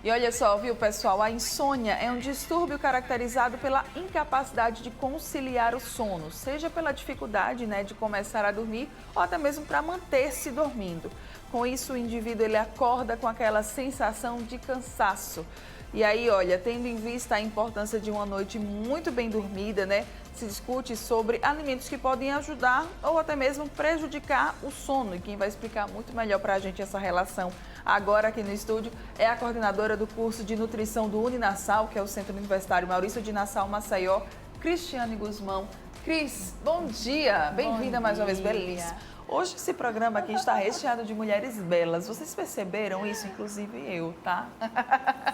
E olha só, viu, pessoal, a insônia é um distúrbio caracterizado pela incapacidade de conciliar o sono, seja pela dificuldade, de começar a dormir ou até mesmo para manter-se dormindo. Com isso, o indivíduo ele acorda com aquela sensação de cansaço. E aí, olha, tendo em vista a importância de uma noite muito bem dormida, se discute sobre alimentos que podem ajudar ou até mesmo prejudicar o sono. E quem vai explicar muito melhor para a gente essa relação agora aqui no estúdio é a coordenadora do curso de nutrição do Uninasal, que é o Centro Universitário Maurício de Nassau, Maceió, Cristiane Guzmão. Cris, bom dia! Bem-vinda mais uma vez, belíssima. Hoje esse programa aqui está recheado de mulheres belas. Vocês perceberam isso? Inclusive eu, tá?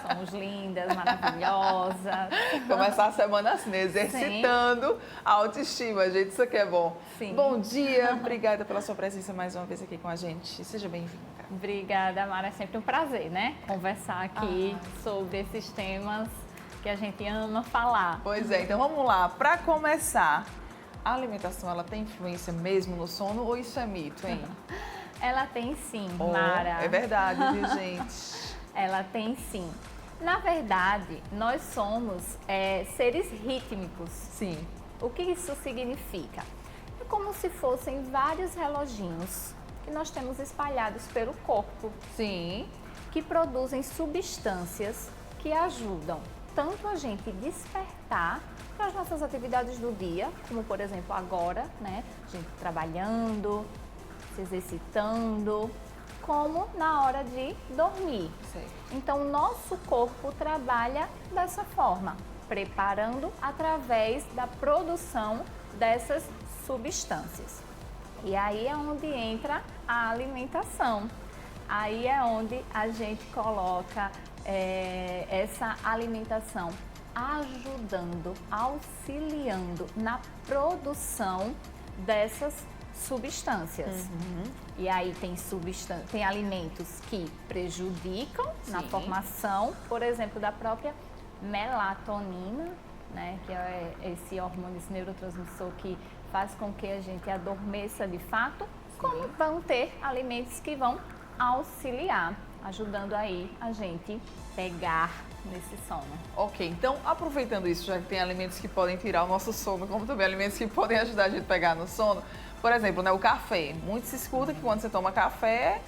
Somos lindas, maravilhosas. Começar a semana assim, exercitando a autoestima, gente. Isso aqui é bom. Sim. Bom dia, obrigada pela sua presença mais uma vez aqui com a gente. Seja bem-vinda. Obrigada, Mara. É sempre um prazer, conversar aqui sobre esses temas que a gente ama falar. Pois é, então vamos lá. Para começar, a alimentação, ela tem influência mesmo no sono ou isso é mito, hein? Ela tem sim, Mara. É verdade, viu, gente? Ela tem sim. Na verdade, nós somos seres rítmicos. Sim. O que isso significa? É como se fossem vários reloginhos que nós temos espalhados pelo corpo. Sim. Que produzem substâncias que ajudam tanto a gente despertar para as nossas atividades do dia, como por exemplo agora, a gente trabalhando, se exercitando, como na hora de dormir. Sei. Então, o nosso corpo trabalha dessa forma, preparando através da produção dessas substâncias. E aí é onde entra a alimentação. Aí é onde a gente coloca essa alimentação ajudando, auxiliando na produção dessas substâncias. E aí tem alimentos que prejudicam na formação, por exemplo, da própria melatonina, que é esse hormônio, esse neurotransmissor que faz com que a gente adormeça de fato, como vão ter alimentos que vão auxiliar, ajudando aí a gente pegar nesse sono. Ok, então aproveitando isso, já que tem alimentos que podem tirar o nosso sono, como também alimentos que podem ajudar a gente a pegar no sono, por exemplo, o café. Muito se escuta que quando você toma café,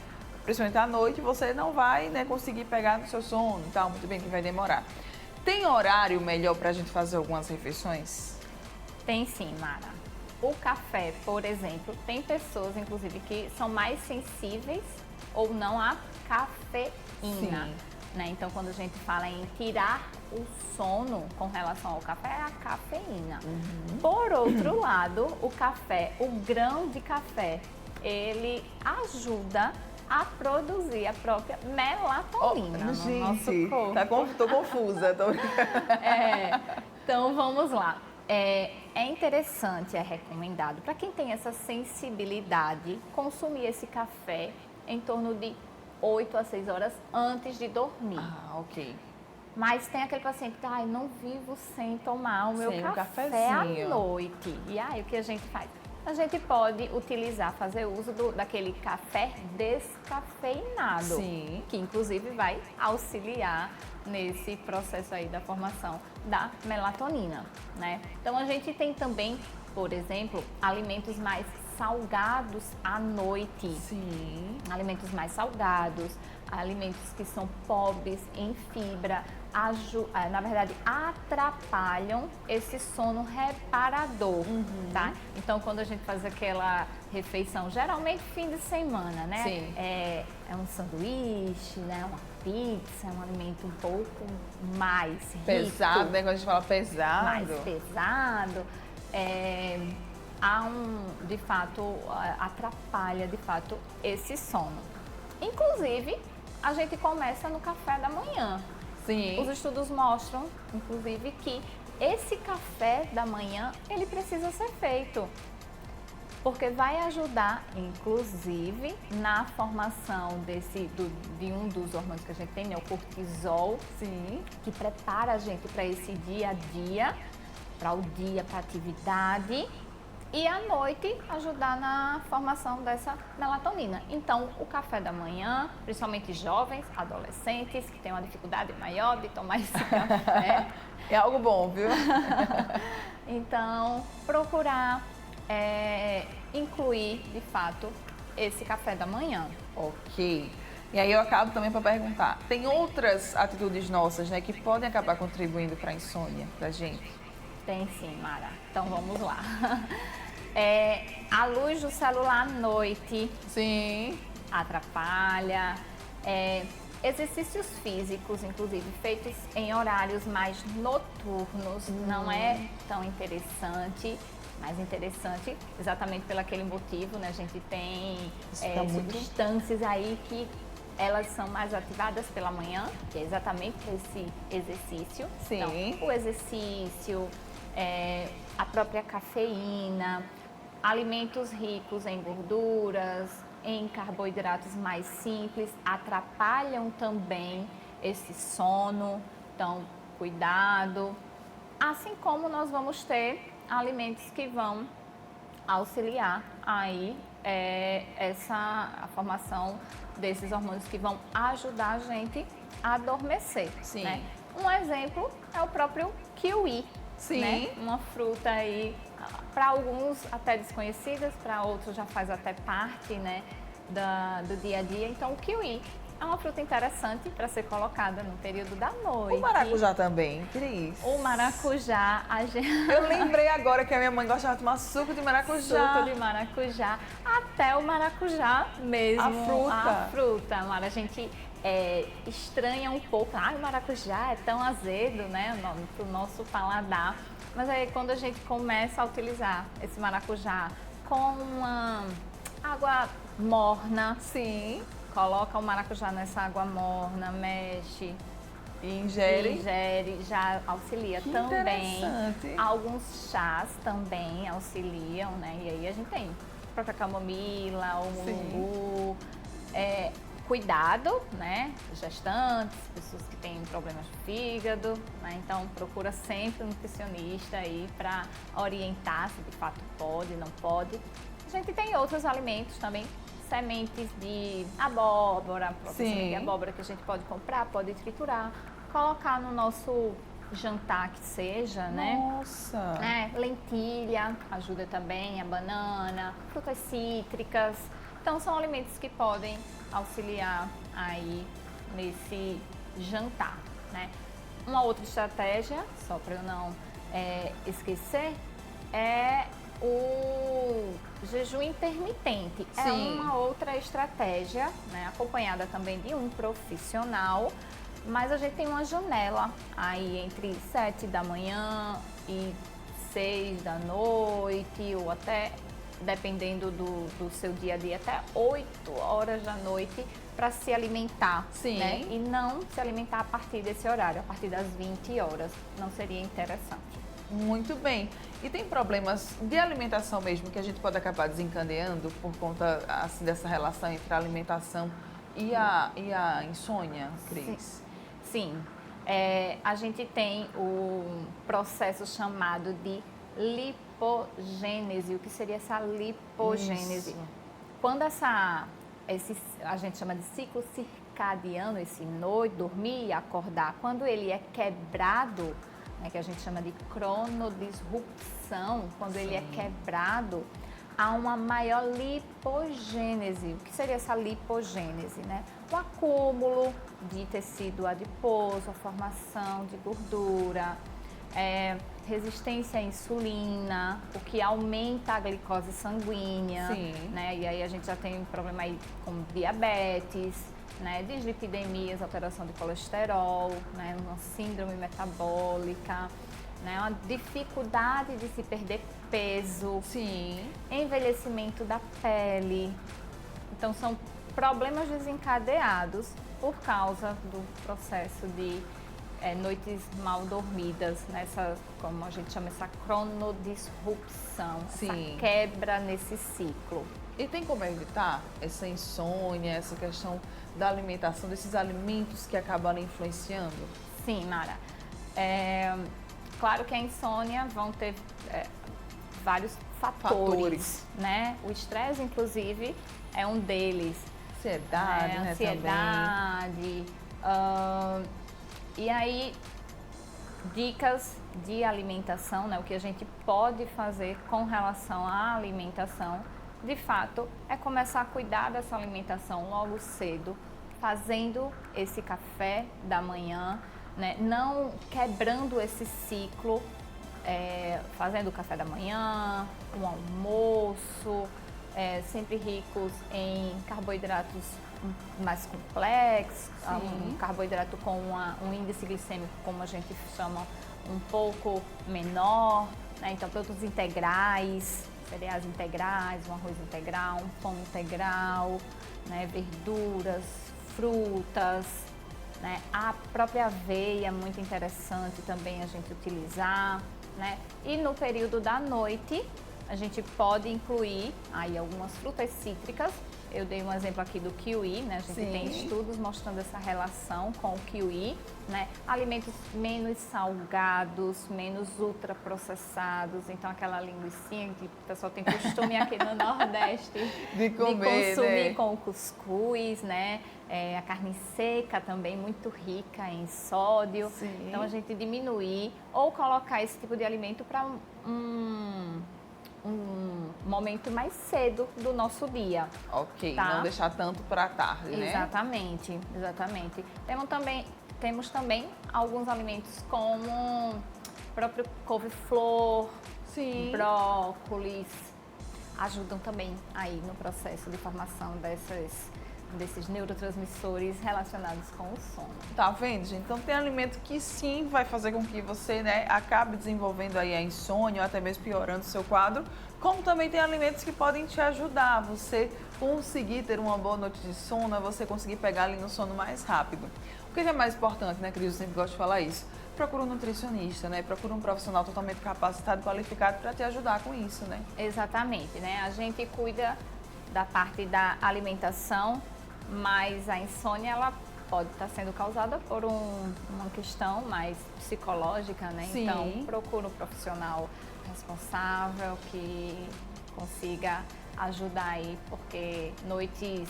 principalmente à noite, você não vai conseguir pegar no seu sono e tal, muito bem que vai demorar. Tem horário melhor para a gente fazer algumas refeições? Tem sim, Mara. O café, por exemplo, tem pessoas, inclusive, que são mais sensíveis ou não à cafeína. Sim. Então, quando a gente fala em tirar o sono com relação ao café, é a cafeína. Por outro lado, o café, o grão de café, ele ajuda a produzir a própria melatonina no nosso corpo. Tô confusa. Então, vamos lá. É interessante, é recomendado, para quem tem essa sensibilidade, consumir esse café em torno de 8 a 6 horas antes de dormir. Ok. Mas tem aquele paciente que não vivo sem tomar o meu café à noite. E aí, o que a gente faz? A gente pode utilizar, fazer uso daquele café descafeinado. Sim. Que inclusive vai auxiliar nesse processo aí da formação da melatonina, Então, a gente tem também, por exemplo, alimentos mais salgados à noite. Sim. Alimentos mais salgados, alimentos que são pobres em fibra, na verdade, atrapalham esse sono reparador, tá? Então, quando a gente faz aquela refeição, geralmente fim de semana, Sim. É um sanduíche, uma pizza, um alimento um pouco mais pesado, rico, quando a gente fala pesado. mais pesado. De fato, atrapalha de fato esse sono. Inclusive, a gente começa no café da manhã. Sim. Os estudos mostram, inclusive, que esse café da manhã, ele precisa ser feito. Porque vai ajudar, inclusive, na formação de um dos hormônios que a gente tem, o cortisol. Sim. Que prepara a gente para esse dia a dia, para o dia, para a atividade. e à noite ajudar na formação dessa melatonina. Então, o café da manhã, principalmente jovens, adolescentes, que têm uma dificuldade maior de tomar esse café. É algo bom, viu? Então, procurar incluir, de fato, esse café da manhã. Ok. E aí eu acabo também para perguntar, tem outras atitudes nossas, né, que podem acabar contribuindo para a insônia da gente? Tem sim, Mara. Então vamos lá. A luz do celular à noite Sim. atrapalha. Exercícios físicos, inclusive, feitos em horários mais noturnos, não é tão interessante. Mais interessante, exatamente pelo aquele motivo, né? A gente tem substâncias aí que elas são mais ativadas pela manhã, que é exatamente esse exercício. Sim. Então, o exercício, a própria cafeína, alimentos ricos em gorduras, em carboidratos mais simples, atrapalham também esse sono. Então, cuidado. Assim como nós vamos ter alimentos que vão auxiliar aí a formação desses hormônios que vão ajudar a gente a adormecer. Sim. Né? Um exemplo é o próprio kiwi. Sim. Né? Uma fruta aí, para alguns até desconhecidas, para outros já faz até parte, né, do dia a dia. Então, o kiwi é uma fruta interessante para ser colocada no período da noite. O maracujá também, Cris. O maracujá, Eu lembrei agora que a minha mãe gostava de tomar suco de maracujá. Suco de maracujá, até o maracujá mesmo. A fruta. A fruta, Mara, a gente estranha um pouco. O maracujá é tão azedo, né, para o nosso paladar. Mas aí quando a gente começa a utilizar esse maracujá com uma água morna, Sim. coloca o maracujá nessa água morna, mexe, E ingere. já auxilia Que também. interessante. Alguns chás também auxiliam, né? E aí a gente tem a própria camomila, o mulungu. Cuidado, né? Gestantes, pessoas que têm problemas de fígado, né? Então procura sempre um nutricionista aí para orientar se de fato pode, não pode. A gente tem outros alimentos também, sementes de abóbora, própria semente de abóbora que a gente pode comprar, pode triturar, colocar no nosso jantar que seja, né? Nossa! Lentilha ajuda também, a banana, frutas cítricas. Então são alimentos que podem auxiliar aí nesse jantar, né? Uma outra estratégia, só para eu não esquecer, é o jejum intermitente. Sim. É uma outra estratégia, né? Acompanhada também de um profissional, mas a gente tem uma janela aí entre 7 da manhã e 6 da noite, ou até, dependendo do seu dia a dia, até 8 horas da noite para se alimentar. Sim. Né? E não se alimentar a partir desse horário, a partir das 20 horas. Não seria interessante. Muito bem. E tem problemas de alimentação mesmo que a gente pode acabar desencadeando por conta assim, dessa relação entre a alimentação e a insônia, Cris? Sim. A gente tem o processo chamado de lipogênese. O que seria essa lipogênese? Isso. Quando a gente chama de ciclo circadiano, esse noite, dormir e acordar, quando ele é quebrado, né, que a gente chama de cronodisrupção, quando ele é quebrado, há uma maior lipogênese. O que seria essa lipogênese? Né? O acúmulo de tecido adiposo, a formação de gordura, resistência à insulina, o que aumenta a glicose sanguínea. Sim. Né? E aí a gente já tem um problema aí com diabetes, né, dislipidemias, alteração de colesterol, né, uma síndrome metabólica, né, uma dificuldade de se perder peso, Sim. envelhecimento da pele. Então são problemas desencadeados por causa do processo de noites mal dormidas, nessa, como a gente chama, essa cronodisrupção, essa quebra nesse ciclo. E tem como evitar essa insônia, essa questão da alimentação, desses alimentos que acabam influenciando? Sim, Mara. Claro que a insônia vão ter vários fatores, né? O estresse, inclusive, é um deles. Ansiedade, né? Ansiedade. E aí, dicas de alimentação, né? O que a gente pode fazer com relação à alimentação, de fato, é começar a cuidar dessa alimentação logo cedo, fazendo esse café da manhã, né? Não quebrando esse ciclo, fazendo o café da manhã, um almoço, sempre ricos em carboidratos mais complexos, um carboidrato com um índice glicêmico, como a gente chama, um pouco menor, né? Então, produtos integrais, cereais integrais, um arroz integral, um pão integral, né? Verduras, frutas, né? A própria aveia é muito interessante também a gente utilizar, né? E no período da noite, a gente pode incluir aí algumas frutas cítricas. Eu dei um exemplo aqui do kiwi, né? A gente tem estudos mostrando essa relação com o kiwi, né? Alimentos menos salgados, menos ultraprocessados. Então, aquela linguicinha que o pessoal tem costume aqui no Nordeste de consumir, né? Com o cuscuz, né? A carne seca também, muito rica em sódio. Sim. Então, a gente diminuir ou colocar esse tipo de alimento para um momento mais cedo do nosso dia. Ok, tá? Não deixar tanto para tarde, né? Exatamente, exatamente. Temos também alguns alimentos como o próprio couve-flor, brócolis, ajudam também aí no processo de formação desses neurotransmissores relacionados com o sono. Tá vendo, gente? Então tem alimento que sim vai fazer com que você, né, acabe desenvolvendo aí a insônia ou até mesmo piorando o seu quadro, como também tem alimentos que podem te ajudar a você conseguir ter uma boa noite de sono, a você conseguir pegar ali no sono mais rápido. O que é mais importante, né, Cris? Eu sempre gosto de falar isso. Procura um nutricionista, né? Procura um profissional totalmente capacitado, qualificado para te ajudar com isso, né? Exatamente, né? A gente cuida da parte da alimentação, mas a insônia ela pode estar sendo causada por uma questão mais psicológica, né? Sim. Então, procura um profissional responsável que consiga ajudar aí, porque noites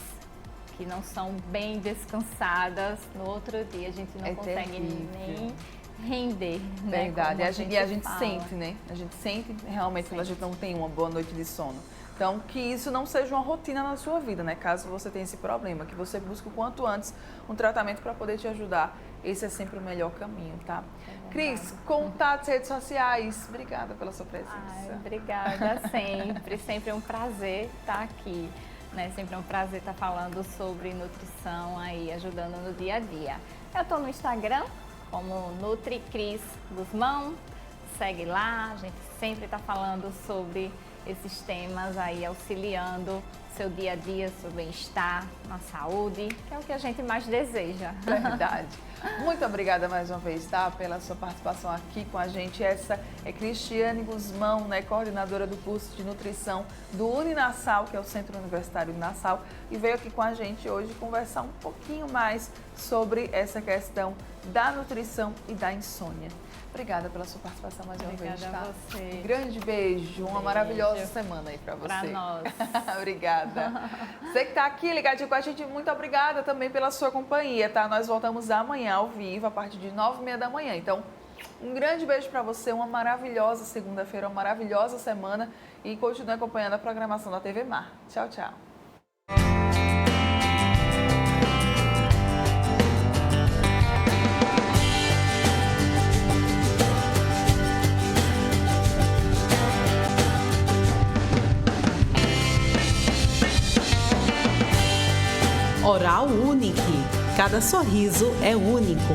que não são bem descansadas, no outro dia a gente não consegue nem render. Verdade, né? e a gente sente, né? A gente sente realmente quando a gente não tem uma boa noite de sono. Então, que isso não seja uma rotina na sua vida, né? Caso você tenha esse problema, que você busque o quanto antes um tratamento para poder te ajudar. Esse é sempre o melhor caminho, tá? Cris, contatos, redes sociais. Obrigada pela sua presença. Obrigada, sempre é um prazer estar aqui, né? Sempre é um prazer estar falando sobre nutrição aí, ajudando no dia a dia. Eu estou no Instagram como NutriCris Guzmão, segue lá, a gente sempre está falando sobre esses temas aí, auxiliando seu dia a dia, seu bem-estar, na saúde, que é o que a gente mais deseja. Verdade. Muito obrigada mais uma vez, tá? Pela sua participação aqui com a gente. Essa é Cristiane Guzmão, né? Coordenadora do curso de nutrição do Uninassal, que é o Centro Universitário Uninassal, e veio aqui com a gente hoje conversar um pouquinho mais sobre essa questão da nutrição e da insônia. Obrigada pela sua participação mais uma vez, tá? Obrigada a você. Grande beijo, uma maravilhosa semana aí pra você. Pra nós. Obrigada. Você que tá aqui ligadinho com a gente, muito obrigada também pela sua companhia, tá? Nós voltamos amanhã ao vivo, a partir de 9h30 da manhã. Então, um grande beijo pra você, uma maravilhosa segunda-feira, uma maravilhosa semana e continue acompanhando a programação da TV Mar. Tchau, tchau. Oral Unique. Cada sorriso é único.